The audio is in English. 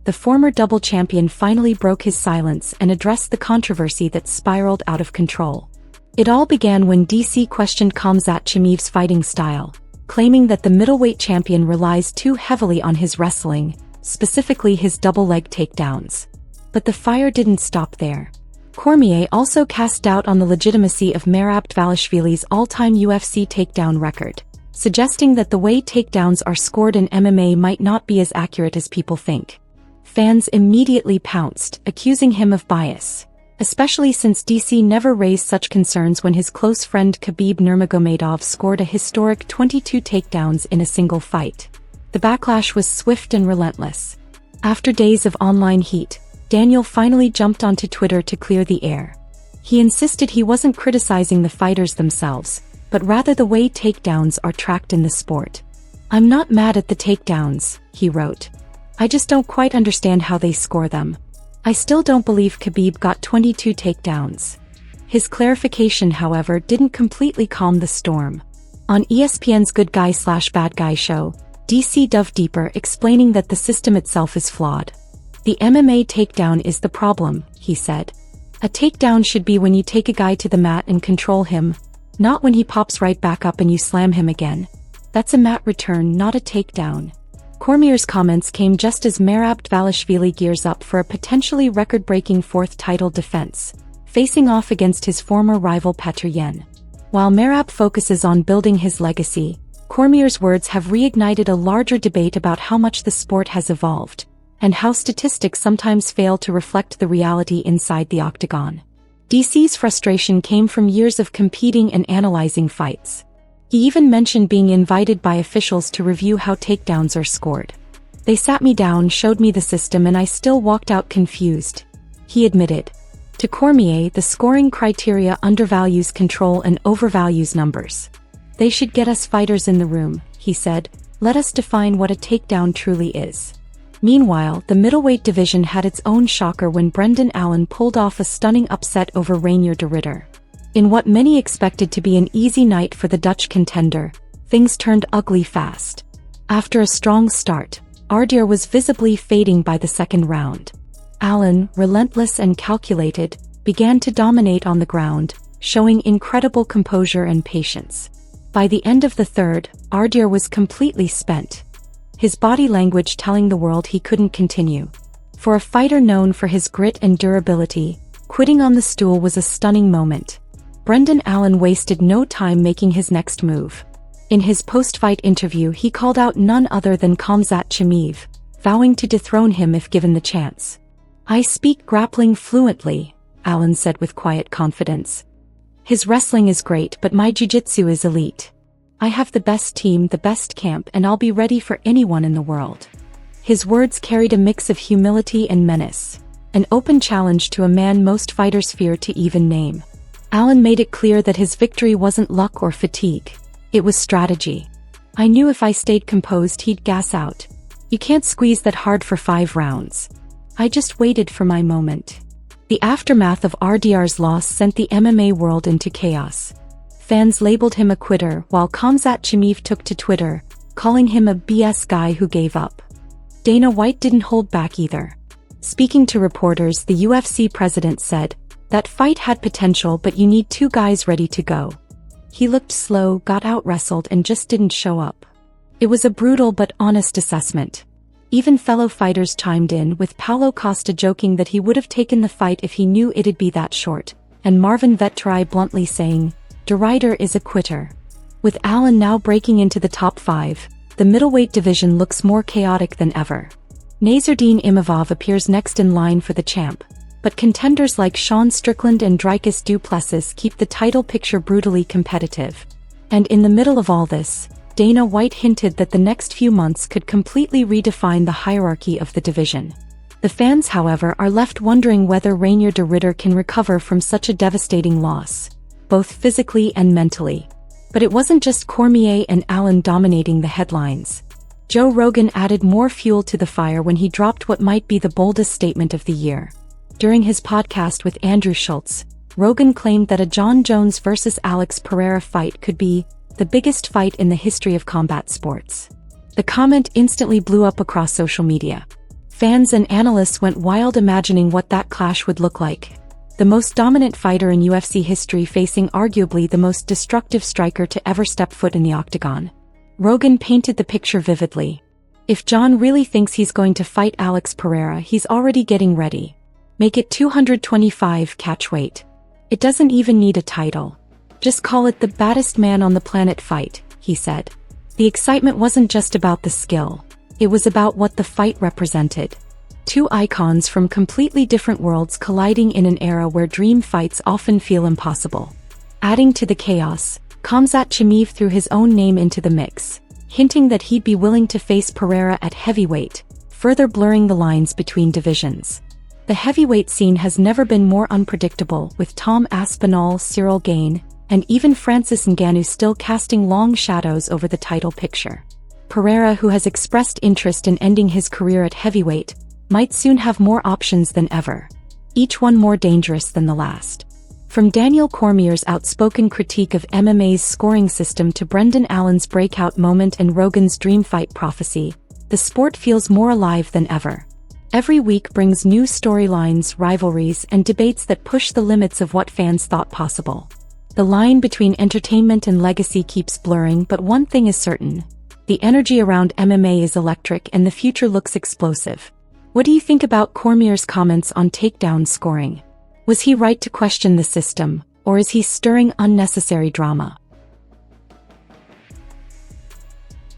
the former double champion finally broke his silence and addressed the controversy that spiraled out of control. It all began when DC questioned Khamzat Chimaev's fighting style, claiming that the middleweight champion relies too heavily on his wrestling, specifically his double-leg takedowns. But the fire didn't stop there. Cormier also cast doubt on the legitimacy of Merab Dvalishvili's all-time UFC takedown record, suggesting that the way takedowns are scored in MMA might not be as accurate as people think. Fans immediately pounced, accusing him of bias, especially since DC never raised such concerns when his close friend Khabib Nurmagomedov scored a historic 22 takedowns in a single fight. The backlash was swift and relentless. After days of online heat, Daniel finally jumped onto Twitter to clear the air. He insisted he wasn't criticizing the fighters themselves, but rather the way takedowns are tracked in the sport. "I'm not mad at the takedowns," he wrote. "I just don't quite understand how they score them. I still don't believe Khabib got 22 takedowns." His clarification, however, didn't completely calm the storm. On ESPN's Good Guy/Bad Guy show, DC dove deeper, explaining that the system itself is flawed. "The MMA takedown is the problem," he said. "A takedown should be when you take a guy to the mat and control him, not when he pops right back up and you slam him again. That's a mat return, not a takedown." Cormier's comments came just as Merab Dvalishvili gears up for a potentially record-breaking fourth title defense, facing off against his former rival Petr Yan. While Merab focuses on building his legacy, Cormier's words have reignited a larger debate about how much the sport has evolved, and how statistics sometimes fail to reflect the reality inside the octagon. DC's frustration came from years of competing and analyzing fights. He even mentioned being invited by officials to review how takedowns are scored. "They sat me down, showed me the system, and I still walked out confused," he admitted. To Cormier, the scoring criteria undervalues control and overvalues numbers. "They should get us fighters in the room," he said. "Let us define what a takedown truly is." Meanwhile, the middleweight division had its own shocker when Brendan Allen pulled off a stunning upset over Reinier de Ridder. In what many expected to be an easy night for the Dutch contender, things turned ugly fast. After a strong start, Reinier was visibly fading by the second round. Allen, relentless and calculated, began to dominate on the ground, showing incredible composure and patience. By the end of the third, Reinier was completely spent, his body language telling the world he couldn't continue. For a fighter known for his grit and durability, quitting on the stool was a stunning moment. Brendan Allen wasted no time making his next move. In his post-fight interview, he called out none other than Khamzat Chimaev, vowing to dethrone him if given the chance. "I speak grappling fluently," Allen said with quiet confidence. "His wrestling is great, but my jiu-jitsu is elite. I have the best team, the best camp, and I'll be ready for anyone in the world." His words carried a mix of humility and menace, an open challenge to a man most fighters fear to even name. Allen made it clear that his victory wasn't luck or fatigue. It was strategy. "I knew if I stayed composed he'd gas out. You can't squeeze that hard for 5 rounds. I just waited for my moment." The aftermath of Reindier's loss sent the MMA world into chaos. Fans labeled him a quitter, while Khamzat Chimaev took to Twitter, calling him a BS guy who gave up. Dana White didn't hold back either. Speaking to reporters, the UFC president said, "That fight had potential, but you need 2 guys ready to go. He looked slow, got out-wrestled, and just didn't show up." It was a brutal but honest assessment. Even fellow fighters chimed in, with Paulo Costa joking that he would have taken the fight if he knew it'd be that short, and Marvin Vettori bluntly saying, "De Ridder is a quitter." With Allen now breaking into the top 5, the middleweight division looks more chaotic than ever. Nasruddin Imavov appears next in line for the champ, but contenders like Sean Strickland and Dricus du Plessis keep the title picture brutally competitive. And in the middle of all this, Dana White hinted that the next few months could completely redefine the hierarchy of the division. The fans, however, are left wondering whether Reinier de Ridder can recover from such a devastating loss, both physically and mentally. But it wasn't just Cormier and Allen dominating the headlines. Joe Rogan added more fuel to the fire when he dropped what might be the boldest statement of the year. During his podcast with Andrew Schultz, Rogan claimed that a John Jones vs. Alex Pereira fight could be the biggest fight in the history of combat sports. The comment instantly blew up across social media. Fans and analysts went wild imagining what that clash would look like. The most dominant fighter in UFC history facing arguably the most destructive striker to ever step foot in the octagon. Rogan painted the picture vividly. If John really thinks he's going to fight Alex Pereira, he's already getting ready. Make it 225 catch weight. It doesn't even need a title. Just call it the baddest man on the planet fight, he said. The excitement wasn't just about the skill. It was about what the fight represented. Two icons from completely different worlds colliding in an era where dream fights often feel impossible. Adding to the chaos, Khamzat Chimaev threw his own name into the mix, hinting that he'd be willing to face Pereira at heavyweight, further blurring the lines between divisions. The heavyweight scene has never been more unpredictable, with Tom Aspinall, Cyril Gane, and even Francis Ngannou still casting long shadows over the title picture. Pereira, who has expressed interest in ending his career at heavyweight, might soon have more options than ever, each one more dangerous than the last. From Daniel Cormier's outspoken critique of MMA's scoring system to Brendan Allen's breakout moment and Rogan's dream fight prophecy, the sport feels more alive than ever. Every week brings new storylines, rivalries, and debates that push the limits of what fans thought possible. The line between entertainment and legacy keeps blurring, but one thing is certain. The energy around MMA is electric and the future looks explosive. What do you think about Cormier's comments on takedown scoring? Was he right to question the system, or is he stirring unnecessary drama?